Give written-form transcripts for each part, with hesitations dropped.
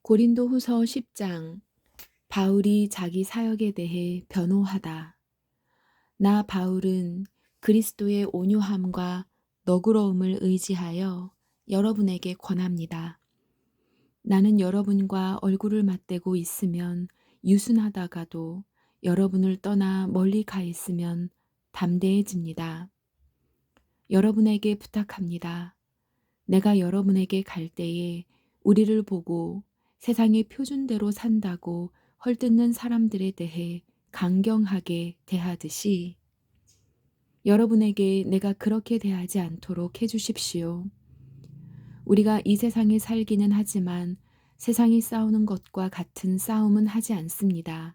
고린도후서 10장. 바울이 자기 사역에 대해 변호하다. 나 바울은 그리스도의 온유함과 너그러움을 의지하여 여러분에게 권합니다. 나는 여러분과 얼굴을 맞대고 있으면 유순하다가도 여러분을 떠나 멀리 가 있으면 담대해집니다. 여러분에게 부탁합니다. 내가 여러분에게 갈 때에 우리를 보고 세상의 표준대로 산다고 헐뜯는 사람들에 대해 강경하게 대하듯이 여러분에게 내가 그렇게 대하지 않도록 해주십시오. 우리가 이 세상에 살기는 하지만 세상이 싸우는 것과 같은 싸움은 하지 않습니다.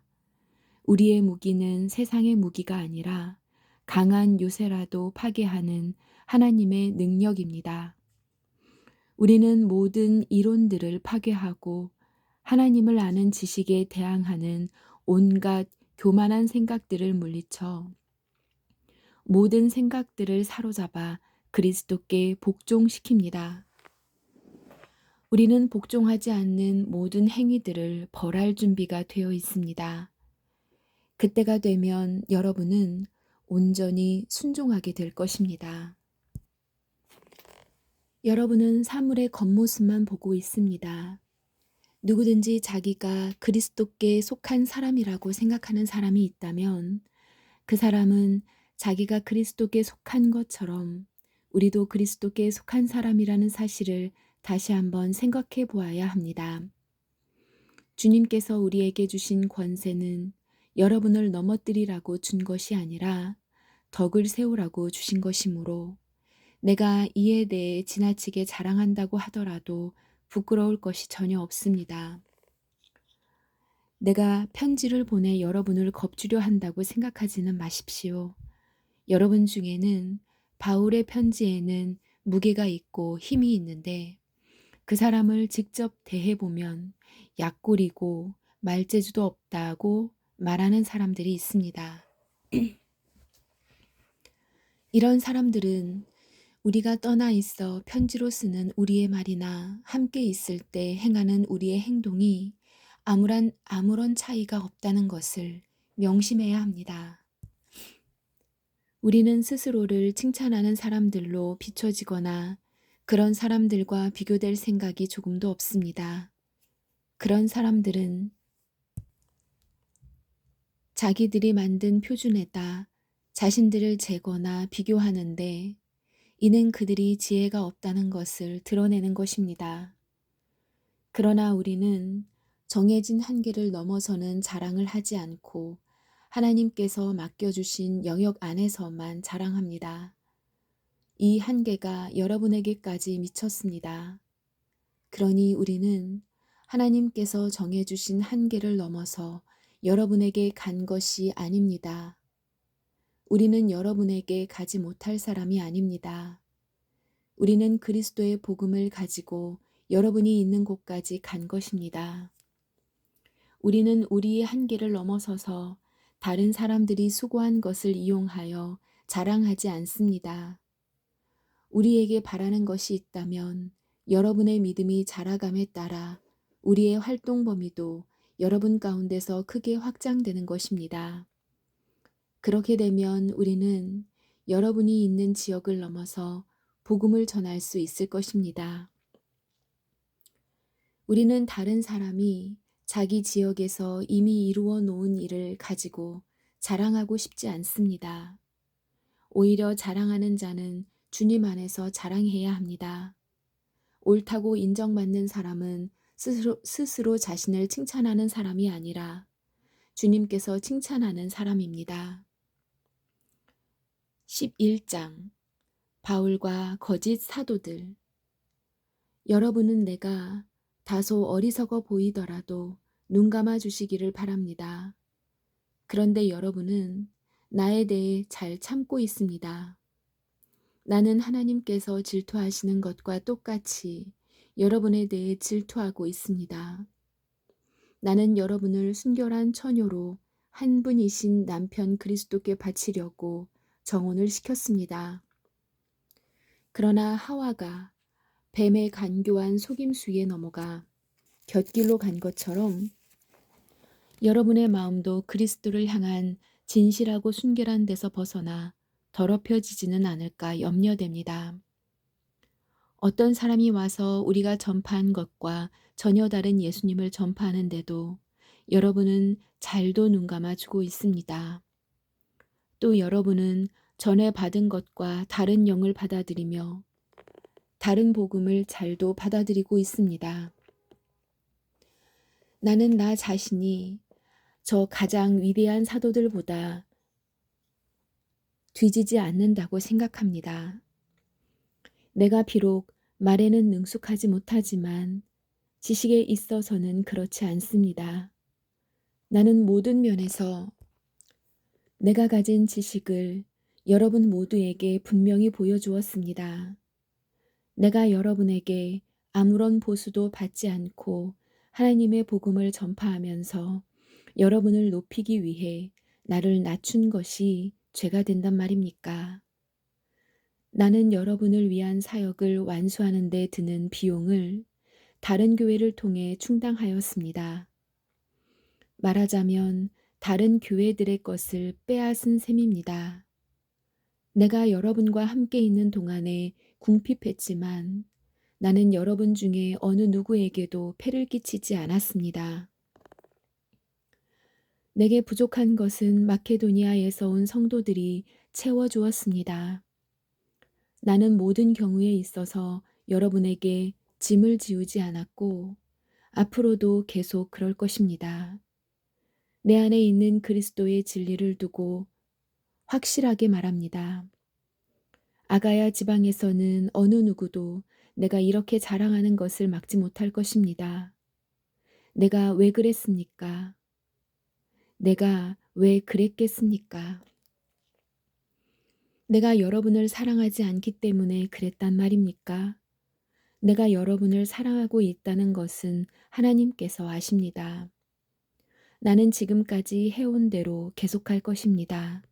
우리의 무기는 세상의 무기가 아니라 강한 요새라도 파괴하는 하나님의 능력입니다. 우리는 모든 이론들을 파괴하고 하나님을 아는 지식에 대항하는 온갖 교만한 생각들을 물리쳐 모든 생각들을 사로잡아 그리스도께 복종시킵니다. 우리는 복종하지 않는 모든 행위들을 벌할 준비가 되어 있습니다. 그때가 되면 여러분은 온전히 순종하게 될 것입니다. 여러분은 사물의 겉모습만 보고 있습니다. 누구든지 자기가 그리스도께 속한 사람이라고 생각하는 사람이 있다면 그 사람은 자기가 그리스도께 속한 것처럼 우리도 그리스도께 속한 사람이라는 사실을 다시 한번 생각해 보아야 합니다. 주님께서 우리에게 주신 권세는 여러분을 넘어뜨리라고 준 것이 아니라 덕을 세우라고 주신 것이므로 내가 이에 대해 지나치게 자랑한다고 하더라도 부끄러울 것이 전혀 없습니다. 내가 편지를 보내 여러분을 겁주려 한다고 생각하지는 마십시오. 여러분 중에는 바울의 편지에는 무게가 있고 힘이 있는데 그 사람을 직접 대해보면 약골이고 말재주도 없다고 말하는 사람들이 있습니다. 이런 사람들은 우리가 떠나 있어 편지로 쓰는 우리의 말이나 함께 있을 때 행하는 우리의 행동이 아무런 차이가 없다는 것을 명심해야 합니다. 우리는 스스로를 칭찬하는 사람들로 비춰지거나 그런 사람들과 비교될 생각이 조금도 없습니다. 그런 사람들은 자기들이 만든 표준에다 자신들을 재거나 비교하는데 이는 그들이 지혜가 없다는 것을 드러내는 것입니다. 그러나 우리는 정해진 한계를 넘어서는 자랑을 하지 않고 하나님께서 맡겨주신 영역 안에서만 자랑합니다. 이 한계가 여러분에게까지 미쳤습니다. 그러니 우리는 하나님께서 정해주신 한계를 넘어서 여러분에게 간 것이 아닙니다. 우리는 여러분에게 가지 못할 사람이 아닙니다. 우리는 그리스도의 복음을 가지고 여러분이 있는 곳까지 간 것입니다. 우리는 우리의 한계를 넘어서서 다른 사람들이 수고한 것을 이용하여 자랑하지 않습니다. 우리에게 바라는 것이 있다면 여러분의 믿음이 자라감에 따라 우리의 활동 범위도 여러분 가운데서 크게 확장되는 것입니다. 그렇게 되면 우리는 여러분이 있는 지역을 넘어서 복음을 전할 수 있을 것입니다. 우리는 다른 사람이 자기 지역에서 이미 이루어 놓은 일을 가지고 자랑하고 싶지 않습니다. 오히려 자랑하는 자는 주님 안에서 자랑해야 합니다. 옳다고 인정받는 사람은 스스로 자신을 칭찬하는 사람이 아니라 주님께서 칭찬하는 사람입니다. 11장. 바울과 거짓 사도들. 여러분은 내가 다소 어리석어 보이더라도 눈 감아 주시기를 바랍니다. 그런데 여러분은 나에 대해 잘 참고 있습니다. 나는 하나님께서 질투하시는 것과 똑같이 여러분에 대해 질투하고 있습니다. 나는 여러분을 순결한 처녀로 한 분이신 남편 그리스도께 바치려고 정혼을 시켰습니다. 그러나 하와가 뱀의 간교한 속임수에 넘어가 곁길로 간 것처럼 여러분의 마음도 그리스도를 향한 진실하고 순결한 데서 벗어나 더럽혀지지는 않을까 염려됩니다. 어떤 사람이 와서 우리가 전파한 것과 전혀 다른 예수님을 전파하는데도 여러분은 잘도 눈 감아주고 있습니다. 또 여러분은 전에 받은 것과 다른 영을 받아들이며 다른 복음을 잘도 받아들이고 있습니다. 나는 나 자신이 저 가장 위대한 사도들보다 뒤지지 않는다고 생각합니다. 내가 비록 말에는 능숙하지 못하지만 지식에 있어서는 그렇지 않습니다. 나는 모든 면에서 내가 가진 지식을 여러분 모두에게 분명히 보여주었습니다. 내가 여러분에게 아무런 보수도 받지 않고 하나님의 복음을 전파하면서 여러분을 높이기 위해 나를 낮춘 것이 죄가 된단 말입니까? 나는 여러분을 위한 사역을 완수하는 데 드는 비용을 다른 교회를 통해 충당하였습니다. 말하자면 다른 교회들의 것을 빼앗은 셈입니다. 내가 여러분과 함께 있는 동안에 궁핍했지만 나는 여러분 중에 어느 누구에게도 폐를 끼치지 않았습니다. 내게 부족한 것은 마케도니아에서 온 성도들이 채워주었습니다. 나는 모든 경우에 있어서 여러분에게 짐을 지우지 않았고 앞으로도 계속 그럴 것입니다. 내 안에 있는 그리스도의 진리를 두고 확실하게 말합니다. 아가야 지방에서는 어느 누구도 내가 이렇게 자랑하는 것을 막지 못할 것입니다. 내가 왜 그랬습니까? 내가 왜 그랬겠습니까? 내가 여러분을 사랑하지 않기 때문에 그랬단 말입니까? 내가 여러분을 사랑하고 있다는 것은 하나님께서 아십니다. 나는 지금까지 해온 대로 계속할 것입니다.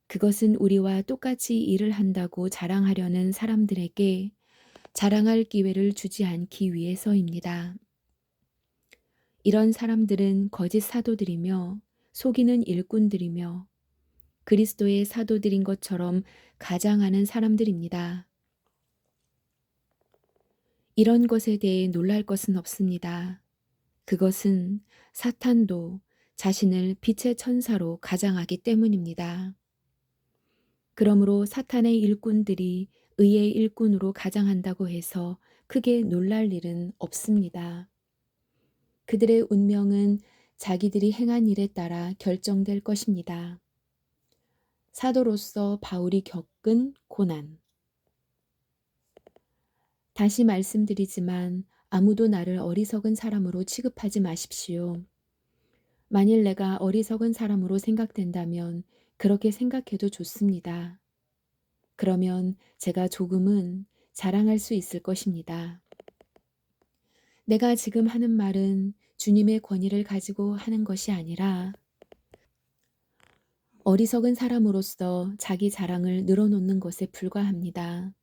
그것은 우리와 똑같이 일을 한다고 자랑하려는 사람들에게 자랑할 기회를 주지 않기 위해서입니다. 이런 사람들은 거짓 사도들이며 속이는 일꾼들이며 그리스도의 사도들인 것처럼 가장하는 사람들입니다. 이런 것에 대해 놀랄 것은 없습니다. 그것은 사탄도 자신을 빛의 천사로 가장하기 때문입니다. 그러므로 사탄의 일꾼들이 의의 일꾼으로 가장한다고 해서 크게 놀랄 일은 없습니다. 그들의 운명은 자기들이 행한 일에 따라 결정될 것입니다. 사도로서 바울이 겪은 고난. 다시 말씀드리지만 아무도 나를 어리석은 사람으로 취급하지 마십시오. 만일 내가 어리석은 사람으로 생각된다면 그렇게 생각해도 좋습니다. 그러면 제가 조금은 자랑할 수 있을 것입니다. 내가 지금 하는 말은 주님의 권위를 가지고 하는 것이 아니라 어리석은 사람으로서 자기 자랑을 늘어놓는 것에 불과합니다.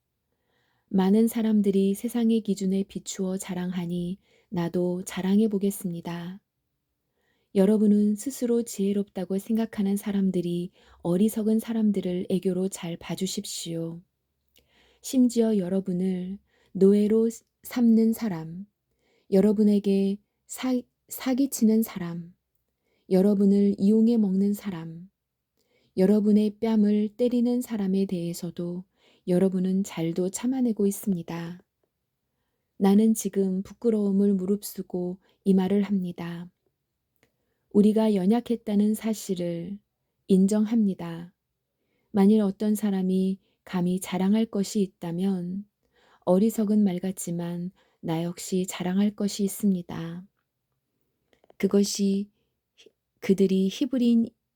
많은 사람들이 세상의 기준에 비추어 자랑하니 나도 자랑해 보겠습니다. 여러분은 스스로 지혜롭다고 생각하는 사람들이 어리석은 사람들을 애교로 잘 봐주십시오. 심지어 여러분을 노예로 삼는 사람, 여러분에게 사기치는 사람, 여러분을 이용해 먹는 사람, 여러분의 뺨을 때리는 사람에 대해서도 여러분은 잘도 참아내고 있습니다. 나는 지금 부끄러움을 무릅쓰고 이 말을 합니다. 우리가 연약했다는 사실을 인정합니다. 만일 어떤 사람이 감히 자랑할 것이 있다면 어리석은 말 같지만 나 역시 자랑할 것이 있습니다. 그것이 그들이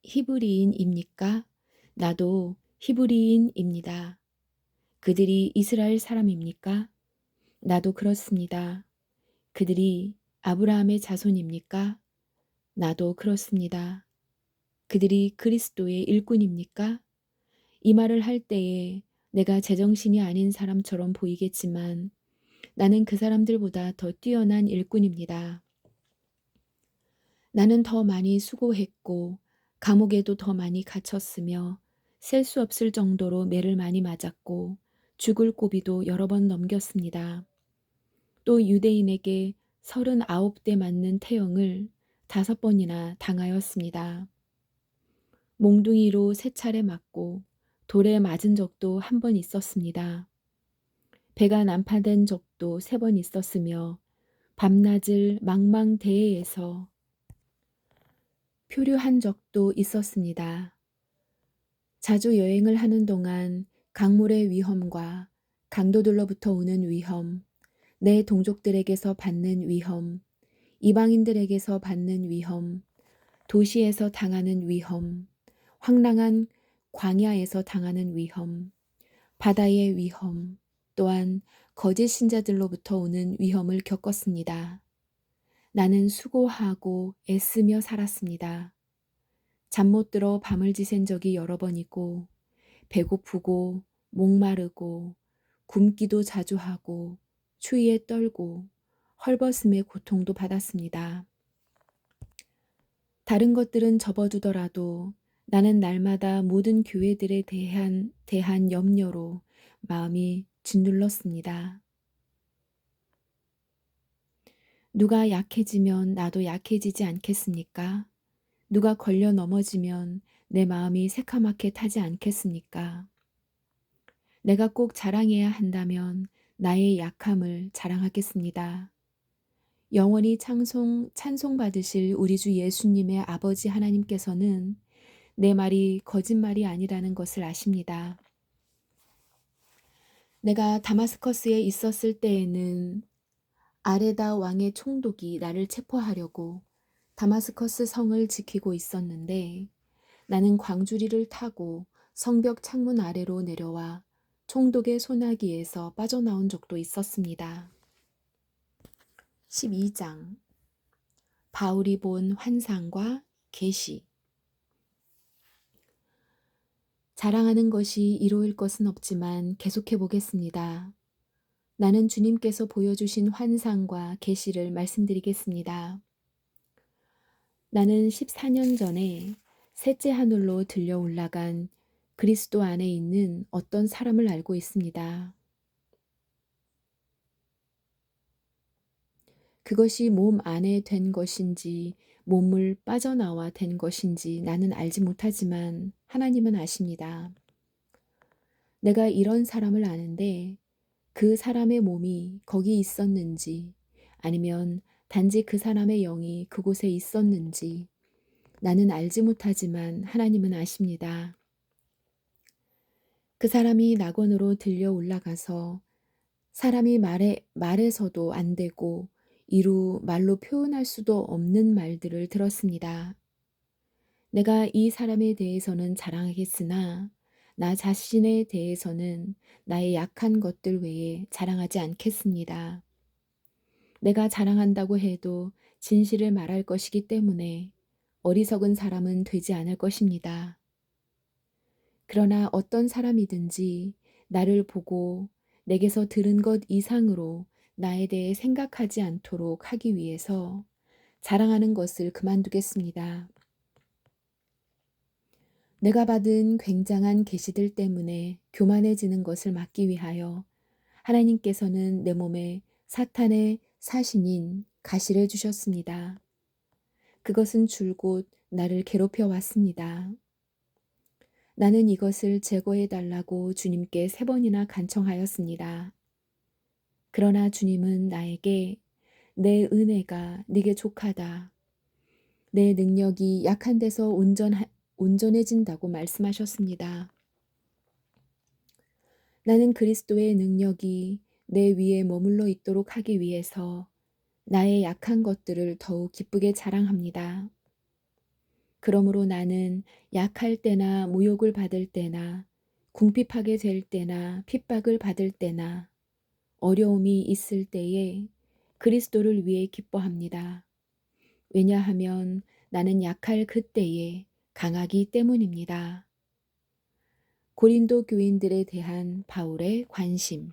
히브리인입니까? 나도 히브리인입니다. 그들이 이스라엘 사람입니까? 나도 그렇습니다. 그들이 아브라함의 자손입니까? 나도 그렇습니다. 그들이 그리스도의 일꾼입니까? 이 말을 할 때에 내가 제정신이 아닌 사람처럼 보이겠지만 나는 그 사람들보다 더 뛰어난 일꾼입니다. 나는 더 많이 수고했고 감옥에도 더 많이 갇혔으며 셀 수 없을 정도로 매를 많이 맞았고 죽을 고비도 여러 번 넘겼습니다. 또 유대인에게 39대 맞는 태형을 5번이나 당하였습니다. 몽둥이로 3차례 맞고 돌에 맞은 적도 1번 있었습니다. 배가 난파된 적도 3번 있었으며 밤낮을 망망대해에서 표류한 적도 있었습니다. 자주 여행을 하는 동안 강물의 위험과 강도들로부터 오는 위험, 내 동족들에게서 받는 위험, 이방인들에게서 받는 위험, 도시에서 당하는 위험, 황량한 광야에서 당하는 위험, 바다의 위험, 또한 거짓 신자들로부터 오는 위험을 겪었습니다. 나는 수고하고 애쓰며 살았습니다. 잠 못 들어 밤을 지샌 적이 여러 번이고 배고프고 목마르고 굶기도 자주 하고 추위에 떨고 헐벗음의 고통도 받았습니다. 다른 것들은 접어두더라도 나는 날마다 모든 교회들에 대한 염려로 마음이 짓눌렀습니다. 누가 약해지면 나도 약해지지 않겠습니까? 누가 걸려 넘어지면 내 마음이 새카맣게 타지 않겠습니까? 내가 꼭 자랑해야 한다면 나의 약함을 자랑하겠습니다. 영원히 찬송받으실 우리 주 예수님의 아버지 하나님께서는 내 말이 거짓말이 아니라는 것을 아십니다. 내가 다마스커스에 있었을 때에는 아레다 왕의 총독이 나를 체포하려고 다마스커스 성을 지키고 있었는데 나는 광주리를 타고 성벽 창문 아래로 내려와 총독의 소나기에서 빠져나온 적도 있었습니다. 12장 바울이 본 환상과 계시. 자랑하는 것이 이로울 것은 없지만 계속해 보겠습니다. 나는 주님께서 보여주신 환상과 계시를 말씀드리겠습니다. 나는 14년 전에 셋째 하늘로 들려 올라간 그리스도 안에 있는 어떤 사람을 알고 있습니다. 그것이 몸 안에 된 것인지 몸을 빠져나와 된 것인지 나는 알지 못하지만 하나님은 아십니다. 내가 이런 사람을 아는데 그 사람의 몸이 거기 있었는지 아니면 단지 그 사람의 영이 그곳에 있었는지 나는 알지 못하지만 하나님은 아십니다. 그 사람이 낙원으로 들려 올라가서 사람이 말해서도 안 되고 이루 말로 표현할 수도 없는 말들을 들었습니다. 내가 이 사람에 대해서는 자랑하겠으나 나 자신에 대해서는 나의 약한 것들 외에 자랑하지 않겠습니다. 내가 자랑한다고 해도 진실을 말할 것이기 때문에 어리석은 사람은 되지 않을 것입니다. 그러나 어떤 사람이든지 나를 보고 내게서 들은 것 이상으로 나에 대해 생각하지 않도록 하기 위해서 자랑하는 것을 그만두겠습니다. 내가 받은 굉장한 계시들 때문에 교만해지는 것을 막기 위하여 하나님께서는 내 몸에 사탄의 사신인 가시를 주셨습니다. 그것은 줄곧 나를 괴롭혀 왔습니다. 나는 이것을 제거해 달라고 주님께 3번이나 간청하였습니다. 그러나 주님은 나에게 내 은혜가 네게 족하다. 내 능력이 약한 데서 온전해진다고 말씀하셨습니다. 나는 그리스도의 능력이 내 위에 머물러 있도록 하기 위해서 나의 약한 것들을 더욱 기쁘게 자랑합니다. 그러므로 나는 약할 때나 모욕을 받을 때나 궁핍하게 될 때나 핍박을 받을 때나 어려움이 있을 때에 그리스도를 위해 기뻐합니다. 왜냐하면 나는 약할 그때에 강하기 때문입니다. 고린도 교인들에 대한 바울의 관심.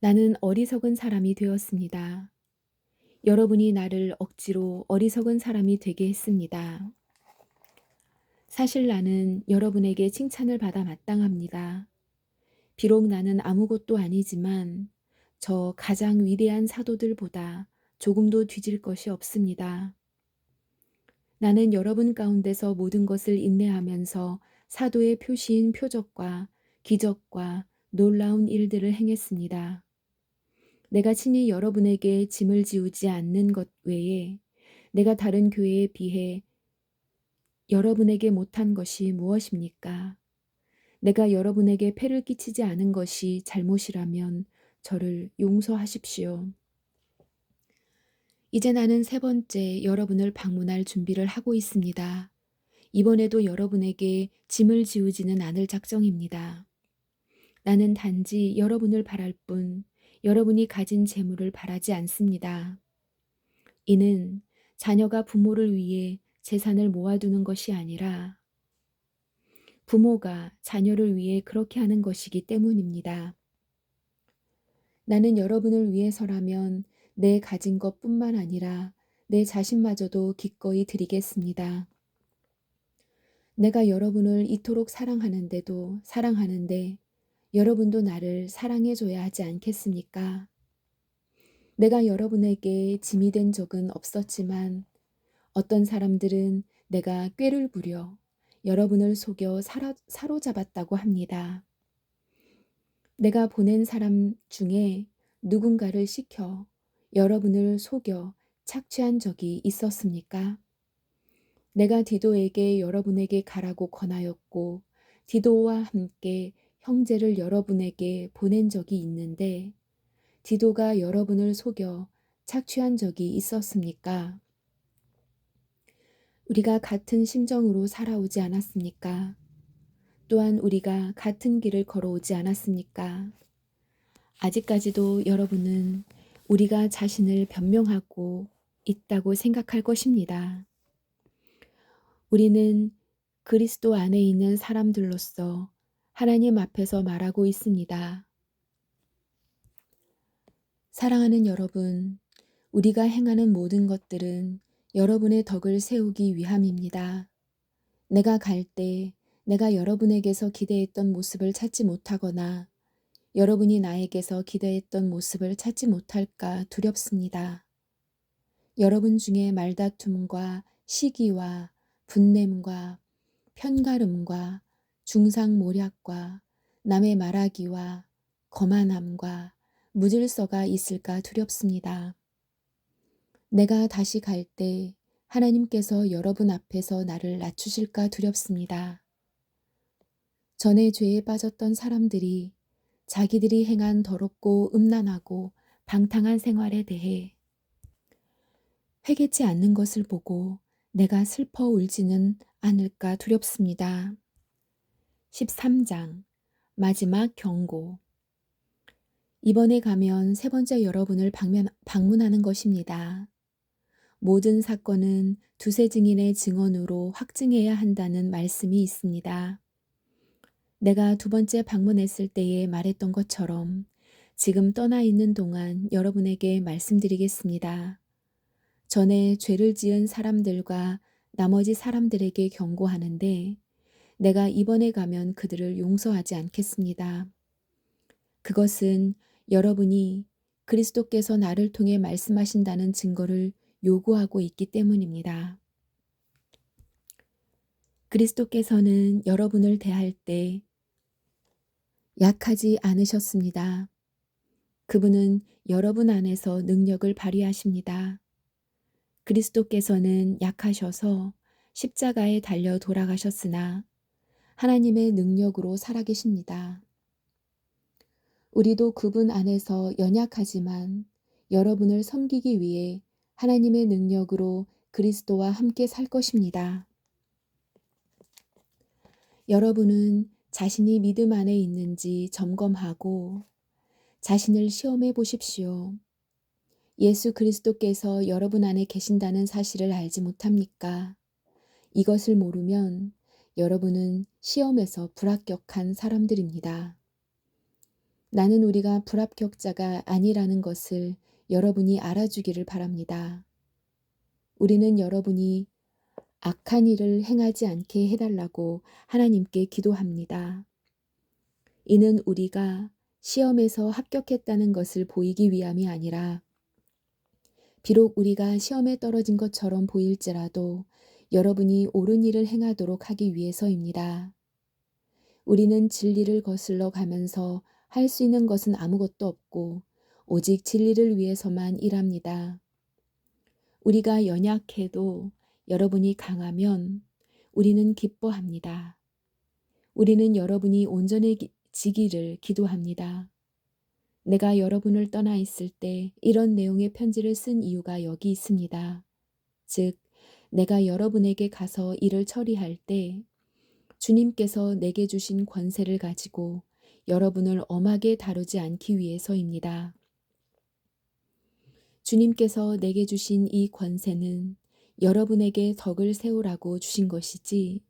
나는 어리석은 사람이 되었습니다. 여러분이 나를 억지로 어리석은 사람이 되게 했습니다. 사실 나는 여러분에게 칭찬을 받아 마땅합니다. 비록 나는 아무것도 아니지만 저 가장 위대한 사도들보다 조금도 뒤질 것이 없습니다. 나는 여러분 가운데서 모든 것을 인내하면서 사도의 표시인 표적과 기적과 놀라운 일들을 행했습니다. 내가 친히 여러분에게 짐을 지우지 않는 것 외에 내가 다른 교회에 비해 여러분에게 못한 것이 무엇입니까? 내가 여러분에게 폐를 끼치지 않은 것이 잘못이라면 저를 용서하십시오. 이제 나는 세 번째 여러분을 방문할 준비를 하고 있습니다. 이번에도 여러분에게 짐을 지우지는 않을 작정입니다. 나는 단지 여러분을 바랄 뿐 여러분이 가진 재물을 바라지 않습니다. 이는 자녀가 부모를 위해 재산을 모아두는 것이 아니라 부모가 자녀를 위해 그렇게 하는 것이기 때문입니다. 나는 여러분을 위해서라면 내 가진 것뿐만 아니라 내 자신마저도 기꺼이 드리겠습니다. 내가 여러분을 이토록 사랑하는데도 사랑하는데 여러분도 나를 사랑해줘야 하지 않겠습니까? 내가 여러분에게 짐이 된 적은 없었지만 어떤 사람들은 내가 꾀를 부려 여러분을 속여 사로잡았다고 합니다. 내가 보낸 사람 중에 누군가를 시켜 여러분을 속여 착취한 적이 있었습니까? 내가 디도에게 여러분에게 가라고 권하였고 디도와 함께 형제를 여러분에게 보낸 적이 있는데 디도가 여러분을 속여 착취한 적이 있었습니까? 우리가 같은 심정으로 살아오지 않았습니까? 또한 우리가 같은 길을 걸어오지 않았습니까? 아직까지도 여러분은 우리가 자신을 변명하고 있다고 생각할 것입니다. 우리는 그리스도 안에 있는 사람들로서 하나님 앞에서 말하고 있습니다. 사랑하는 여러분, 우리가 행하는 모든 것들은 여러분의 덕을 세우기 위함입니다. 내가 갈 때 내가 여러분에게서 기대했던 모습을 찾지 못하거나 여러분이 나에게서 기대했던 모습을 찾지 못할까 두렵습니다. 여러분 중에 말다툼과 시기와 분냄과 편가름과 중상모략과 남의 말하기와 거만함과 무질서가 있을까 두렵습니다. 내가 다시 갈 때 하나님께서 여러분 앞에서 나를 낮추실까 두렵습니다. 전에 죄에 빠졌던 사람들이 자기들이 행한 더럽고 음란하고 방탕한 생활에 대해 회개치 않는 것을 보고 내가 슬퍼 울지는 않을까 두렵습니다. 13장 마지막 경고. 이번에 가면 세 번째 여러분을 방문하는 것입니다. 모든 사건은 두세 증인의 증언으로 확증해야 한다는 말씀이 있습니다. 내가 두 번째 방문했을 때에 말했던 것처럼 지금 떠나 있는 동안 여러분에게 말씀드리겠습니다. 전에 죄를 지은 사람들과 나머지 사람들에게 경고하는데 내가 이번에 가면 그들을 용서하지 않겠습니다. 그것은 여러분이 그리스도께서 나를 통해 말씀하신다는 증거를 요구하고 있기 때문입니다. 그리스도께서는 여러분을 대할 때 약하지 않으셨습니다. 그분은 여러분 안에서 능력을 발휘하십니다. 그리스도께서는 약하셔서 십자가에 달려 돌아가셨으나 하나님의 능력으로 살아계십니다. 우리도 그분 안에서 연약하지만 여러분을 섬기기 위해 하나님의 능력으로 그리스도와 함께 살 것입니다. 여러분은 자신이 믿음 안에 있는지 점검하고 자신을 시험해 보십시오. 예수 그리스도께서 여러분 안에 계신다는 사실을 알지 못합니까? 이것을 모르면 여러분은 시험에서 불합격한 사람들입니다. 나는 우리가 불합격자가 아니라는 것을 여러분이 알아주기를 바랍니다. 우리는 여러분이 악한 일을 행하지 않게 해달라고 하나님께 기도합니다. 이는 우리가 시험에서 합격했다는 것을 보이기 위함이 아니라 비록 우리가 시험에 떨어진 것처럼 보일지라도 여러분이 옳은 일을 행하도록 하기 위해서입니다. 우리는 진리를 거슬러 가면서 할 수 있는 것은 아무것도 없고 오직 진리를 위해서만 일합니다. 우리가 연약해도 여러분이 강하면 우리는 기뻐합니다. 우리는 여러분이 온전해지기를 기도합니다. 내가 여러분을 떠나 있을 때 이런 내용의 편지를 쓴 이유가 여기 있습니다. 즉, 내가 여러분에게 가서 일을 처리할 때 주님께서 내게 주신 권세를 가지고 여러분을 엄하게 다루지 않기 위해서입니다. 주님께서 내게 주신 이 권세는 여러분에게 덕을 세우라고 주신 것이지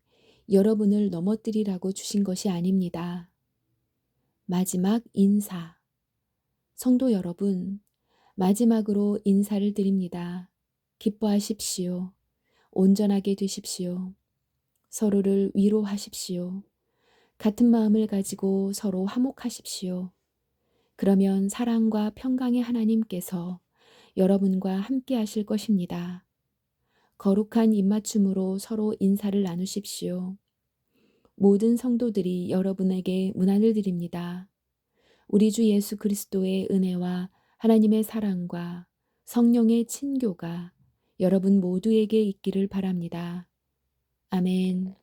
여러분을 넘어뜨리라고 주신 것이 아닙니다. 마지막 인사. 성도 여러분, 마지막으로 인사를 드립니다. 기뻐하십시오. 온전하게 되십시오. 서로를 위로하십시오. 같은 마음을 가지고 서로 화목하십시오. 그러면 사랑과 평강의 하나님께서 여러분과 함께 하실 것입니다. 거룩한 입맞춤으로 서로 인사를 나누십시오. 모든 성도들이 여러분에게 문안을 드립니다. 우리 주 예수 그리스도의 은혜와 하나님의 사랑과 성령의 친교가 여러분 모두에게 있기를 바랍니다. 아멘.